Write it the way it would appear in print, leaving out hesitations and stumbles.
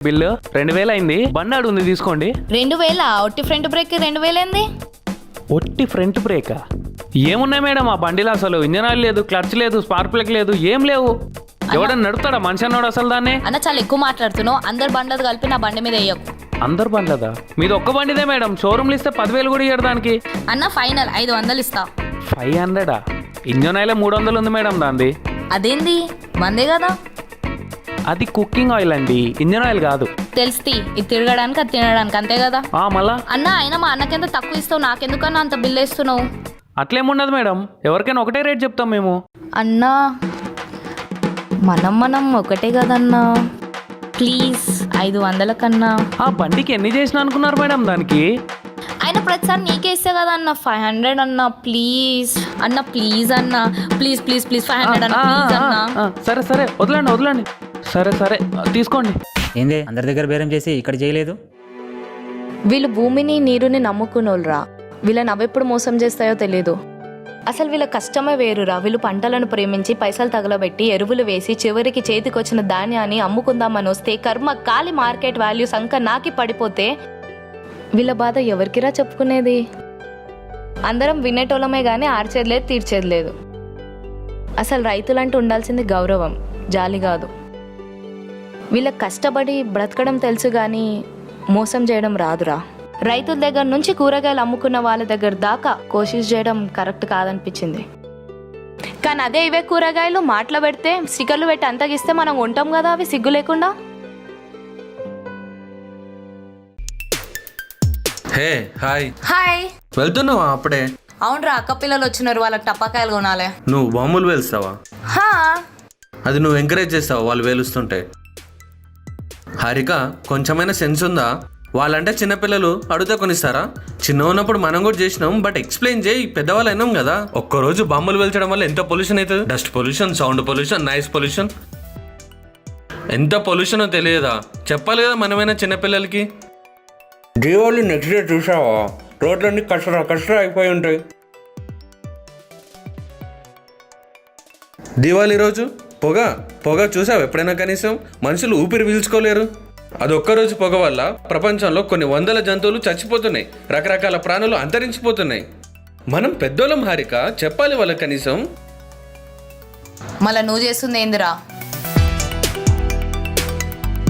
Bill 2000 అయింది. బండి ఆడు ఉంది తీసుకోండి. 2000 ఒట్టి ఫ్రంట్ బ్రేక్ 2000 ఏంది? ఒట్టి ఫ్రంట్ బ్రేకా? ఏమున్నాయి మేడం ఆ బండిలో? అసలు ఇంజన్ ఆయిల్ లేదు, క్లచ్ లేదు, స్పార్క్ ప్లగ్ లేదు, ఏం లేవు. ఎవడన్నా నడుపుతాడా మనిషి అన్నాడు అసలు దాన్ని? అన్న చాలా ఎక్కువ మాట్లాడుతున్నావు. అందరు బండ్లది కలిపి నా బండి మీద వేయకు. అందరు బండ్లదా? మీది ఒక్క బండిదే మేడం. షోరూమ్లు ఇస్తే 10,000 కూడా ఇయ్యడు దానికి. అన్న ఫైనల్ 500 ఇస్తా. 500? ఇంజన్ ఆయిల్ 300 ఉంది మేడం దాంది. అదేంది మందే కదా? అది కుకింగ్ ఆయిల్ అండి, ఇంజన్ ఆయిల్ కాదు. తెలుస్తుంది, ఇది తిరగడానికి అది తినడానికి, అంతే కదా? మళ్ళా అన్న అయినా మా అన్నకెంత తక్కువ ఇస్తావు, నాకెందుకన్నా అంత బిల్ వేస్తున్నావు? అట్లేముండదు మేడం, ఎవరికైనా ఒకటే రేట్ చెప్తాం మేము. అన్నా మనం ఒకటే కదన్నా, ప్లీజ్ 500 కన్నా. ఆ బండికి ఎన్ని చేసిన అనుకున్నారు మేడం దానికి? ఆయన ప్రతిసారి నీకే ఇస్తే కదా అన్న. 500 అన్న ప్లీజ్. అన్న ప్లీజ్ అన్న, ప్లీజ్ ప్లీజ్ ప్లీజ్ 500 అన్న ప్లీజ్ అన్న. సరే సరే వదలండి. సరే తీసుకోండి. ఏందే అందరి దగ్గర బేరం చేసి ఇక్కడ చేయలేదు? వీళ్ళు భూమిని నీరుని నమ్ముకున్నోళ్ళరా. వీళ్ళని అవెప్పుడు మోసం చేస్తాయో తెలీదు. అసలు వీళ్ళ కష్టమే వేరురా. వీళ్ళు పంటలను ప్రేమించి పైసలు తగలబెట్టి ఎరువులు వేసి చివరికి చేతికొచ్చిన ధాన్యాన్ని అమ్ముకుందామని వస్తే కర్మ కాలి మార్కెట్ వాల్యూ సంక నాకి పడిపోతే వీళ్ళ బాధ ఎవరికిరా చెప్పుకునేది? అందరం వినేటోళ్ళమే కానీ ఆర్చేది లేదు, తీర్చేది లేదు. అసలు రైతులంటూ ఉండాల్సింది గౌరవం, జాలి కాదు. వీళ్ళకి కష్టపడి బ్రతకడం తెలుసు కానీ మోసం చేయడం రాదురా. రైతుల దగ్గర నుంచి కూరగాయలు అమ్ముకున్న వాళ్ళ దగ్గర దాకా కోషిష్ చేయడం కరెక్ట్ కాదనిపించింది. కానీ అదే ఇవే కూరగాయలు మాటలు పెడితే స్టిక్కర్లు పెట్టి అంతగిస్తే మనం ఉంటాం కదా అవి సిగ్గు లేకుండా. Hey hi. హాయ్. వెళ్తున్నావా అప్పుడే? అవునరా, అక్క పిల్లలు వచ్చినారు, వాళ్ళకి టపాకాయలు కొనాలి. నువ్వు బాంబులు వేలుస్తావా? అది నువ్వు ఎంకరేజ్ చేస్తావా వాళ్ళు వేలుస్తుంటే? హారిక, కొంచెమైనా సెన్స్ ఉందా? వాళ్ళంటే చిన్నపిల్లలు అడిగితే కొనిస్తారా? చిన్న ఉన్నప్పుడు మనం కూడా చేసినాం, బట్ ఎక్స్ప్లెయిన్ చేయి, పెద్దవాళ్ళు అయినాం కదా. ఒక్కరోజు బాంబులు వెళ్చడం వల్ల ఎంత పొల్యూషన్ అవుతుంది? Dust pollution, sound pollution, noise pollution, ఎంత పొల్యూషనో తెలియదా? చెప్పాలి కదా మనమైనా చిన్నపిల్లలకి. దీపావళి నెక్స్ట్ డే చూసావా? రోడ్లన్నీ కష్టరా అయిపోయి ఉంటాయి. దీపావళి రోజు పొగ చూసావు ఎప్పుడైనా? కనీసం మనుషులు ఊపిరి పీల్చుకోలేరు. అదొక్కరోజు పొగ వల్ల ప్రపంచంలో కొన్ని వందల జంతువులు చచ్చిపోతున్నాయి, రకరకాల ప్రాణులు అంతరించిపోతున్నాయి. మనం పెద్దోళ్ళం హారిక, చెప్పాలి వాళ్ళకి కనీసం. మళ్ళీ నువ్వు చేస్తుంది ఏందిరా?